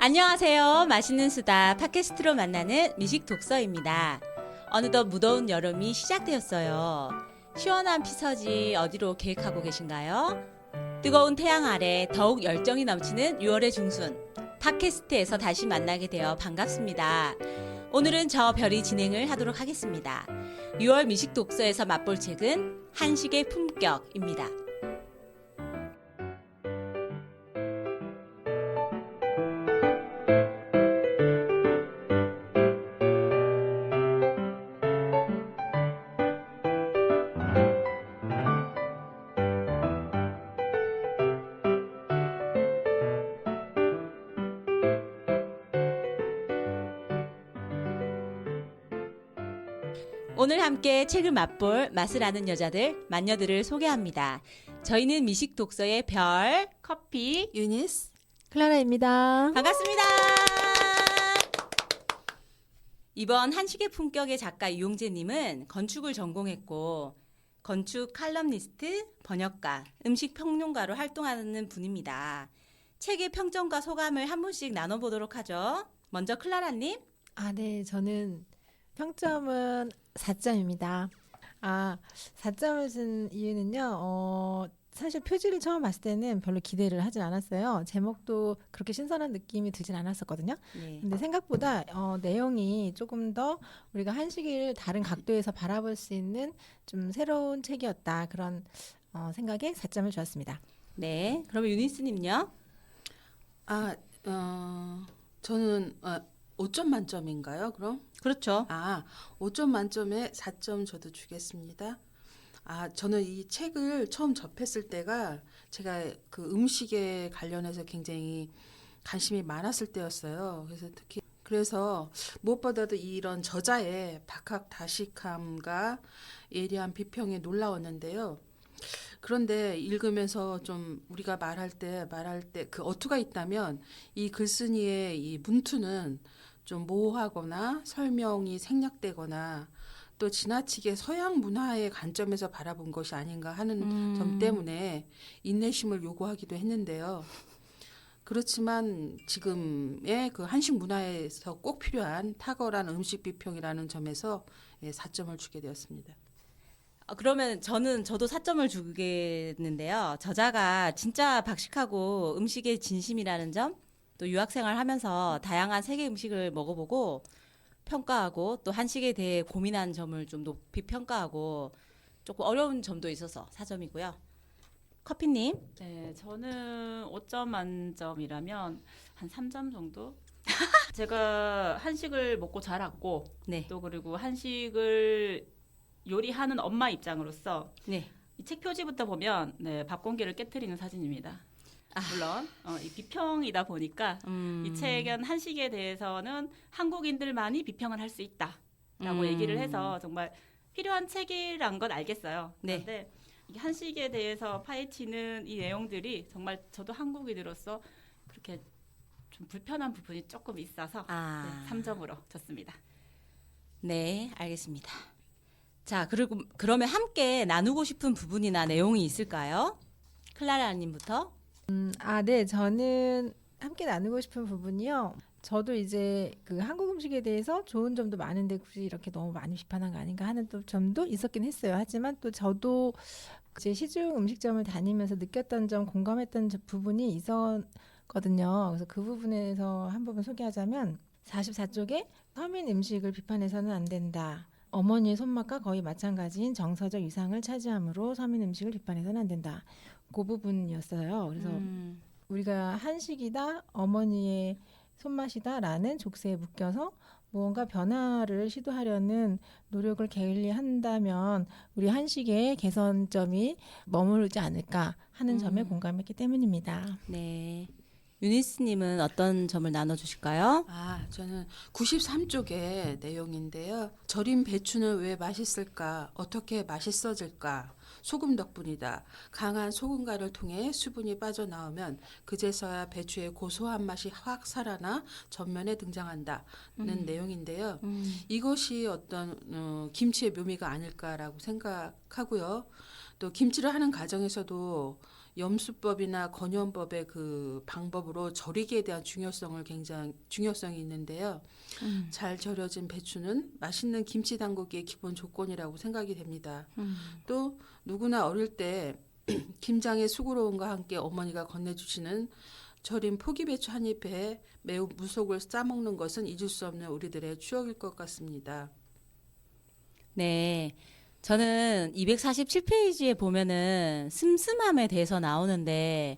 안녕하세요. 맛있는 수다 팟캐스트로 만나는 미식 독서입니다. 어느덧 무더운 여름이 시작되었어요. 시원한 피서지 어디로 계획하고 계신가요? 뜨거운 태양 아래 더욱 열정이 넘치는 6월의 중순 팟캐스트에서 다시 만나게 되어 반갑습니다. 오늘은 저 별이 진행을 하도록 하겠습니다. 6월 미식 독서에서 맛볼 책은 한식의 품격입니다. 오늘 함께 책을 맛볼 맛을 아는 여자들, 만녀들을 소개합니다. 저희는 미식 독서의 별, 커피, 유니스, 클라라입니다. 반갑습니다. 이번 한식의 품격의 작가 이용재님은 건축을 전공했고 건축 칼럼니스트, 번역가, 음식 평론가로 활동하는 분입니다. 책의 평점과 소감을 한 분씩 나눠보도록 하죠. 먼저 클라라님. 네, 저는 평점은 4점입니다. 4점을 준 이유는요. 사실 표지를 처음 봤을 때는 별로 기대를 하진 않았어요. 제목도 그렇게 신선한 느낌이 들진 않았었거든요. 네. 근데 생각보다 내용이 조금 더 우리가 한식을 다른 각도에서 바라볼 수 있는 좀 새로운 책이었다. 그런 생각에 4점을 주었습니다. 네. 그러면 유니스님요? 저는 5점 만점인가요, 그럼? 그렇죠. 5점 만점에 4점 저도 주겠습니다. 저는 이 책을 처음 접했을 때가 제가 그 음식에 관련해서 굉장히 관심이 많았을 때였어요. 그래서 무엇보다도 이런 저자의 박학다식함과 예리한 비평에 놀라웠는데요. 그런데 읽으면서 좀 우리가 말할 때 그 어투가 있다면 이 글쓴이의 이 문투는 좀 모호하거나 설명이 생략되거나 또 지나치게 서양 문화의 관점에서 바라본 것이 아닌가 하는 점 때문에 인내심을 요구하기도 했는데요. 그렇지만 지금의 그 한식 문화에서 꼭 필요한 탁월한 음식 비평이라는 점에서 4점을 주게 되었습니다. 그러면 저도 4점을 주겠는데요. 저자가 진짜 박식하고 음식에 진심이라는 점, 또 유학생활 하면서 다양한 세계 음식을 먹어보고 평가하고 또 한식에 대해 고민한 점을 좀 높이 평가하고 조금 어려운 점도 있어서 4점이고요. 커피님? 네, 저는 5점 만점이라면 한 3점 정도? 제가 한식을 먹고 자랐고 네. 또 그리고 한식을 요리하는 엄마 입장으로서 네. 이 책 표지부터 보면 밥 공기를 깨트리는 사진입니다. 물론 이 비평이다 보니까 이 책은 한식에 대해서는 한국인들만이 비평을 할 수 있다라고 얘기를 해서 정말 필요한 책이란 건 알겠어요. 네. 그런데 이 한식에 대해서 파헤치는 이 내용들이 정말 저도 한국인으로서 그렇게 좀 불편한 부분이 조금 있어서 3점으로 줬습니다. 네, 알겠습니다. 자, 그러면 함께 나누고 싶은 부분이나 내용이 있을까요? 클라라님부터. 네, 저는 함께 나누고 싶은 부분이요. 저도 이제 그 한국 음식에 대해서 좋은 점도 많은데 굳이 이렇게 너무 많이 비판한 거 아닌가 하는 또 점도 있었긴 했어요. 하지만 또 저도 이제 시중 음식점을 다니면서 느꼈던 점, 공감했던 부분이 있었거든요. 그래서 그 부분에서 한 부분 소개하자면 44쪽에 서민 음식을 비판해서는 안 된다. 어머니의 손맛과 거의 마찬가지인 정서적 위상을 차지하므로 서민 음식을 비판해서는 안 된다. 그 부분이었어요. 그래서 우리가 한식이다, 어머니의 손맛이다라는 족쇄에 묶여서 무언가 변화를 시도하려는 노력을 게을리한다면 우리 한식의 개선점이 머무르지 않을까 하는 점에 공감했기 때문입니다. 네. 유니스님은 어떤 점을 나눠주실까요? 저는 93쪽의 내용인데요. 절인 배추는 왜 맛있을까? 어떻게 맛있어질까? 소금 덕분이다. 강한 소금가를 통해 수분이 빠져나오면 그제서야 배추의 고소한 맛이 확 살아나 전면에 등장한다는 내용인데요. 이것이 어떤 김치의 묘미가 아닐까라고 생각하고요. 또 김치를 하는 과정에서도 염수법이나 건연법의 그 방법으로 절이기에 대한 중요성이 있는데요. 잘 절여진 배추는 맛있는 김치 담그기의 기본 조건이라고 생각이 됩니다. 또 누구나 어릴 때 김장의 수고로움과 함께 어머니가 건네주시는 절인 포기배추 한 잎에 매우 무속을 싸먹는 것은 잊을 수 없는 우리들의 추억일 것 같습니다. 네. 저는 247페이지에 보면은 슴슴함에 대해서 나오는데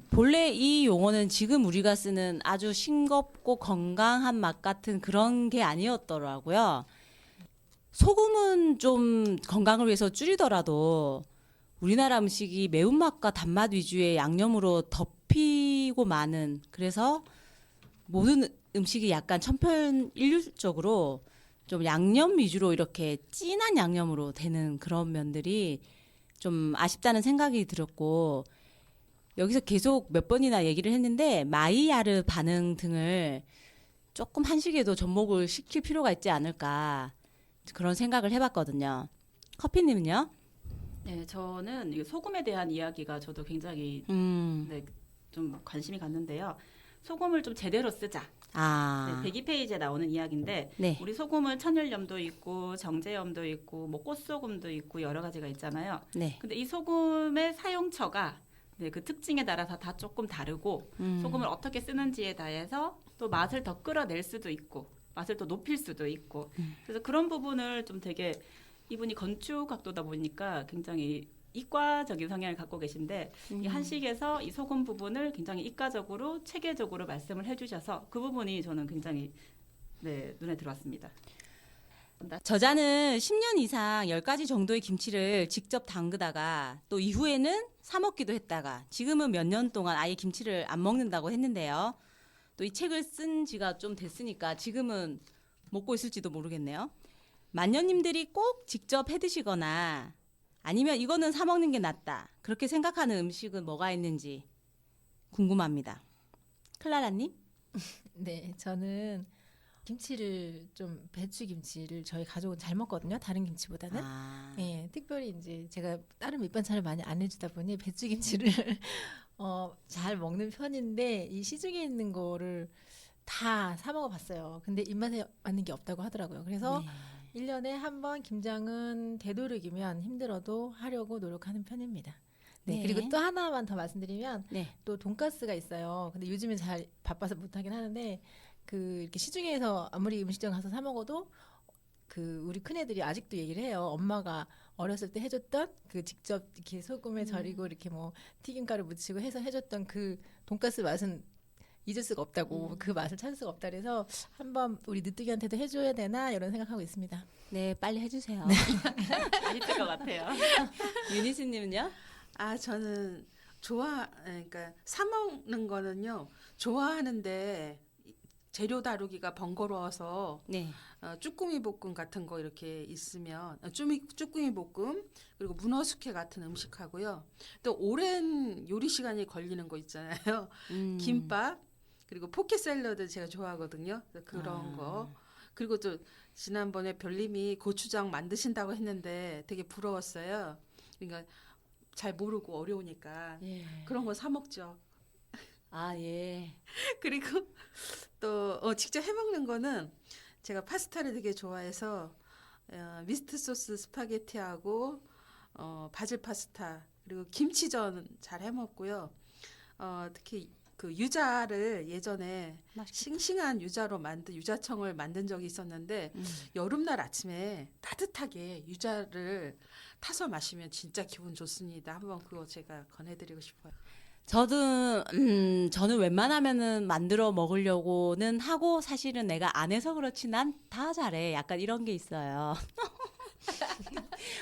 본래 이 용어는 지금 우리가 쓰는 아주 싱겁고 건강한 맛 같은 그런 게 아니었더라고요. 소금은 좀 건강을 위해서 줄이더라도 우리나라 음식이 매운맛과 단맛 위주의 양념으로 덮이고 많은, 그래서 모든 음식이 약간 천편일률적으로 좀 양념 위주로 이렇게 진한 양념으로 되는 그런 면들이 좀 아쉽다는 생각이 들었고, 여기서 계속 몇 번이나 얘기를 했는데 마이야르 반응 등을 조금 한식에도 접목을 시킬 필요가 있지 않을까 그런 생각을 해봤거든요. 커피님은요? 네, 저는 이 소금에 대한 이야기가 저도 굉장히 네, 좀 관심이 갔는데요. 소금을 좀 제대로 쓰자. 아, 네, 102페이지에 나오는 이야기인데 네. 우리 소금은 천일염도 있고 정제염도 있고 뭐 꽃소금도 있고 여러 가지가 있잖아요. 네. 근데 이 소금의 사용처가 네, 그 특징에 따라서 다 조금 다르고 소금을 어떻게 쓰는지에 대해서 또 맛을 더 끌어낼 수도 있고 맛을 또 높일 수도 있고 그래서 그런 부분을 좀 되게 이분이 건축학도다 보니까 굉장히 이과적인 성향을 갖고 계신데 이 한식에서 이 소금 부분을 굉장히 이과적으로 체계적으로 말씀을 해주셔서 그 부분이 저는 굉장히 네, 눈에 들어왔습니다. 저자는 10년 이상 10가지 정도의 김치를 직접 담그다가 또 이후에는 사 먹기도 했다가 지금은 몇 년 동안 아예 김치를 안 먹는다고 했는데요. 또 이 책을 쓴 지가 좀 됐으니까 지금은 먹고 있을지도 모르겠네요. 만년님들이 꼭 직접 해 드시거나 아니면 이거는 사 먹는 게 낫다 그렇게 생각하는 음식은 뭐가 있는지 궁금합니다. 클라라님? 네, 저는 김치를 좀 배추김치를 저희 가족은 잘 먹거든요. 다른 김치보다는. 아, 예, 특별히 이제 제가 다른 밑반찬을 많이 안 해주다 보니 배추김치를 잘 먹는 편인데 이 시중에 있는 거를 다 사 먹어봤어요. 근데 입맛에 맞는 게 없다고 하더라고요. 그래서 네. 1년에 한 번 김장은 되도록이면 힘들어도 하려고 노력하는 편입니다. 네, 네. 그리고 또 하나만 더 말씀드리면 네. 또 돈가스가 있어요. 근데 요즘엔 잘 바빠서 못하긴 하는데 그 이렇게 시중에서 아무리 음식점 가서 사 먹어도 그 우리 큰애들이 아직도 얘기를 해요. 엄마가 어렸을 때 해줬던 그 직접 이렇게 소금에 절이고 이렇게 뭐 튀김가루 묻히고 해서 해줬던 그 돈가스 맛은 잊을 수가 없다고 그 맛을 찾을 수가 없다 그래서 한번 우리 늦둥이한테도 해줘야 되나 이런 생각하고 있습니다. 네, 빨리 해주세요. 맛있을 것 같아요. 유니스님은요? 아, 저는 그러니까 사 먹는 거는요. 좋아하는데 재료 다루기가 번거로워서 네. 쭈꾸미 볶음 같은 거 이렇게 있으면 쭈꾸미 볶음 그리고 문어 숙회 같은 음식하고요. 또 오랜 요리 시간이 걸리는 거 있잖아요. 김밥 그리고 포케 샐러드 제가 좋아하거든요. 그래서 그런 거 그리고 또 지난번에 별님이 고추장 만드신다고 했는데 되게 부러웠어요. 그러니까 잘 모르고 어려우니까 예. 그런 거 사 먹죠. 아, 예. 그리고 또 직접 해먹는 거는 제가 파스타를 되게 좋아해서 미스트 소스 스파게티하고 바질 파스타 그리고 김치전 잘 해먹고요. 특히 그 유자를 예전에 싱싱한 유자로 만든 유자청을 만든 적이 있었는데 여름날 아침에 따뜻하게 유자를 타서 마시면 진짜 기분 좋습니다. 한번 그거 제가 권해드리고 싶어요. 저는 웬만하면은 만들어 먹으려고는 하고 사실은 내가 안 해서 그렇지 난 다 잘해. 약간 이런 게 있어요.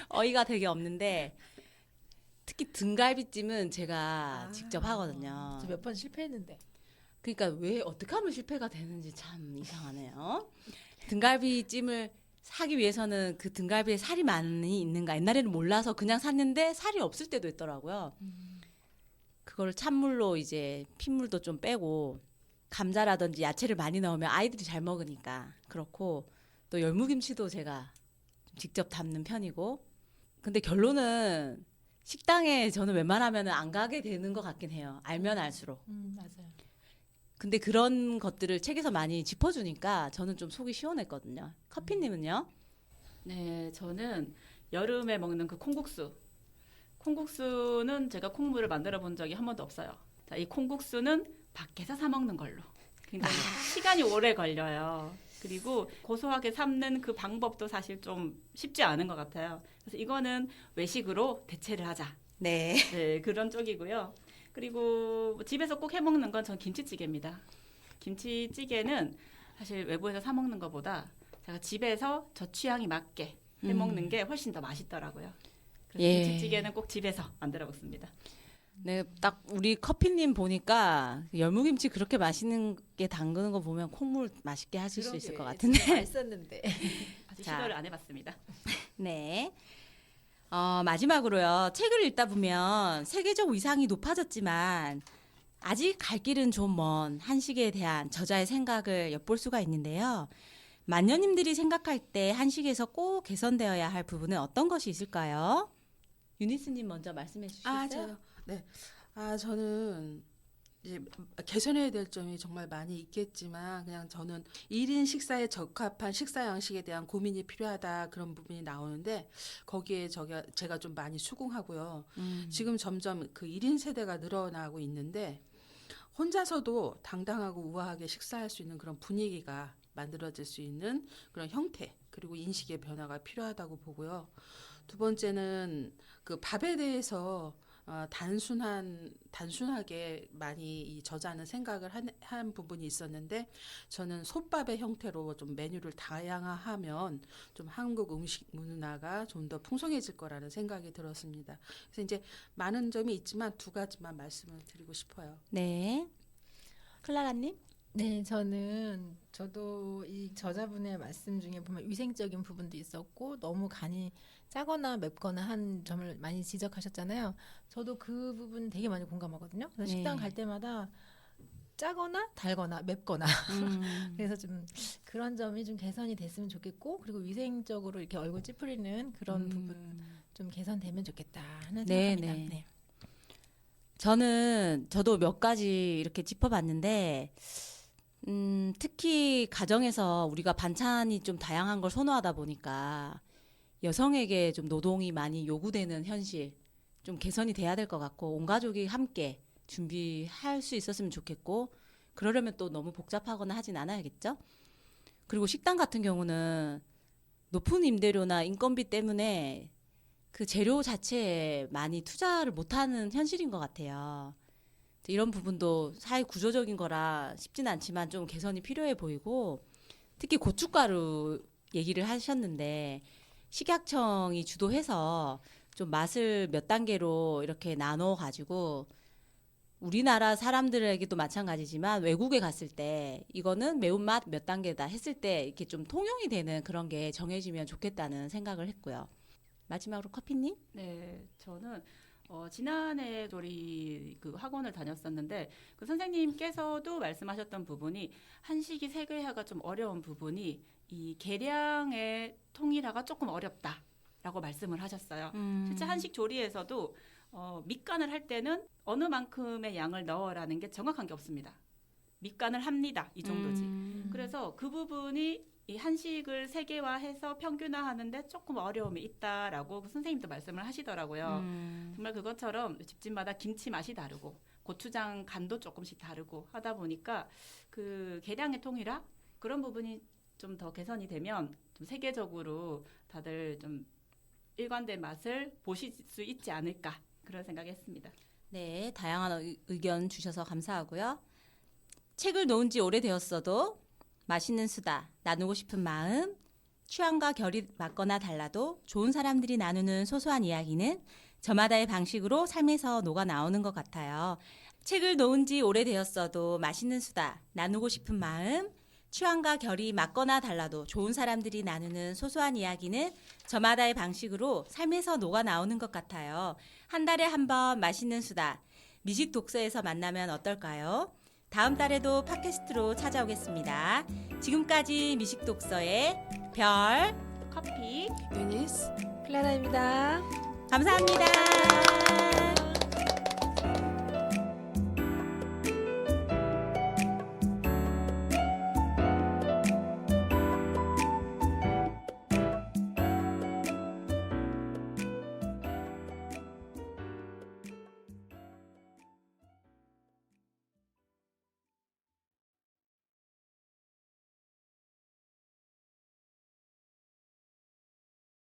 어이가 되게 없는데 특히 등갈비찜은 제가 직접 하거든요. 저 몇 번 실패했는데. 그러니까 왜 어떻게 하면 실패가 되는지 참 이상하네요. 등갈비찜을 사기 위해서는 그 등갈비에 살이 많이 있는가 옛날에는 몰라서 그냥 샀는데 살이 없을 때도 있더라고요. 그걸 찬물로 이제 핏물도 좀 빼고 감자라든지 야채를 많이 넣으면 아이들이 잘 먹으니까 그렇고 또 열무김치도 제가 직접 담는 편이고 근데 결론은 식당에 저는 웬만하면 안 가게 되는 것 같긴 해요. 알면 알수록. 맞아요. 근데 그런 것들을 책에서 많이 짚어주니까 저는 좀 속이 시원했거든요. 커피님은요? 네, 저는 여름에 먹는 그 콩국수. 콩국수는 제가 콩물을 만들어 본 적이 한 번도 없어요. 자, 이 콩국수는 밖에서 사 먹는 걸로. 굉장히 시간이 오래 걸려요. 그리고 고소하게 삶는 그 방법도 사실 좀 쉽지 않은 것 같아요. 그래서 이거는 외식으로 대체를 하자. 네. 네, 그런 쪽이고요. 그리고 뭐 집에서 꼭 해먹는 건 전 김치찌개입니다. 김치찌개는 사실 외부에서 사 먹는 것보다 제가 집에서 저 취향이 맞게 해먹는 게 훨씬 더 맛있더라고요. 그래서 예. 김치찌개는 꼭 집에서 만들어 먹습니다. 네, 딱 우리 커피님 보니까 열무김치 그렇게 맛있는 게 담그는 거 보면 콩물 맛있게 하실 수 있을 것 같은데. 맛있었는데. 아직 자. 시도를 안 해봤습니다. 네. 마지막으로요. 책을 읽다 보면 세계적 위상이 높아졌지만 아직 갈 길은 좀 먼 한식에 대한 저자의 생각을 엿볼 수가 있는데요. 만년님들이 생각할 때 한식에서 꼭 개선되어야 할 부분은 어떤 것이 있을까요? 유니스님 먼저 말씀해 주시겠어요? 저요. 네. 저는 이제 개선해야 될 점이 정말 많이 있겠지만 그냥 저는 1인 식사에 적합한 식사 양식에 대한 고민이 필요하다 그런 부분이 나오는데 거기에 제가 좀 많이 수긍하고요. 지금 점점 그 1인 세대가 늘어나고 있는데 혼자서도 당당하고 우아하게 식사할 수 있는 그런 분위기가 만들어질 수 있는 그런 형태 그리고 인식의 변화가 필요하다고 보고요. 두 번째는 그 밥에 대해서 단순하게 많이 이 저자는 생각을 한 부분이 있었는데 저는 솥밥의 형태로 좀 메뉴를 다양화하면 좀 한국 음식 문화가 좀 더 풍성해질 거라는 생각이 들었습니다. 그래서 이제 많은 점이 있지만 두 가지만 말씀을 드리고 싶어요. 네. 클라라님? 네, 저도 이 저자분의 말씀 중에 보면 위생적인 부분도 있었고 너무 간이 짜거나 맵거나 한 점을 많이 지적하셨잖아요. 저도 그 부분 되게 많이 공감하거든요. 그래서 네. 식당 갈 때마다 짜거나 달거나 맵거나 그래서 좀 그런 점이 좀 개선이 됐으면 좋겠고 그리고 위생적으로 이렇게 얼굴 찌푸리는 그런 부분 좀 개선되면 좋겠다 하는 네, 생각입니다. 네. 네. 저도 몇 가지 이렇게 짚어봤는데 특히 가정에서 우리가 반찬이 좀 다양한 걸 선호하다 보니까 여성에게 좀 노동이 많이 요구되는 현실 좀 개선이 돼야 될 것 같고 온 가족이 함께 준비할 수 있었으면 좋겠고 그러려면 또 너무 복잡하거나 하진 않아야겠죠? 그리고 식당 같은 경우는 높은 임대료나 인건비 때문에 그 재료 자체에 많이 투자를 못하는 현실인 것 같아요. 이런 부분도 사회 구조적인 거라 쉽진 않지만 좀 개선이 필요해 보이고 특히 고춧가루 얘기를 하셨는데 식약청이 주도해서 좀 맛을 몇 단계로 이렇게 나눠 가지고 우리나라 사람들에게도 마찬가지지만 외국에 갔을 때 이거는 매운맛 몇 단계다 했을 때 이렇게 좀 통용이 되는 그런 게 정해지면 좋겠다는 생각을 했고요. 마지막으로 커피님? 네, 저는 지난해 조리 그 학원을 다녔었는데 그 선생님께서도 말씀하셨던 부분이 한식이 세계화가 좀 어려운 부분이 이 계량의 통일화가 조금 어렵다라고 말씀을 하셨어요. 실제 한식 조리에서도 밑간을 할 때는 어느 만큼의 양을 넣어라는 게 정확한 게 없습니다. 밑간을 합니다. 이 정도지. 그래서 그 부분이 이 한식을 세계화해서 평균화하는데 조금 어려움이 있다라고 그 선생님도 말씀을 하시더라고요. 정말 그것처럼 집집마다 김치 맛이 다르고 고추장 간도 조금씩 다르고 하다 보니까 그 계량의 통일화 그런 부분이 좀 더 개선이 되면 좀 세계적으로 다들 좀 일관된 맛을 보실 수 있지 않을까 그런 생각했습니다. 네, 다양한 의견 주셔서 감사하고요. 책을 놓은 지 오래되었어도 맛있는 수다, 나누고 싶은 마음, 취향과 결이 맞거나 달라도 좋은 사람들이 나누는 소소한 이야기는 저마다의 방식으로 삶에서 녹아 나오는 것 같아요. 책을 놓은 지 오래되었어도 맛있는 수다, 나누고 싶은 마음, 취향과 결이 맞거나 달라도 좋은 사람들이 나누는 소소한 이야기는 저마다의 방식으로 삶에서 녹아 나오는 것 같아요. 한 달에 한 번 맛있는 수다, 미식 독서에서 만나면 어떨까요? 다음 달에도 팟캐스트로 찾아오겠습니다. 지금까지 미식 독서의 별, 커피 유니스 클라라입니다. 감사합니다.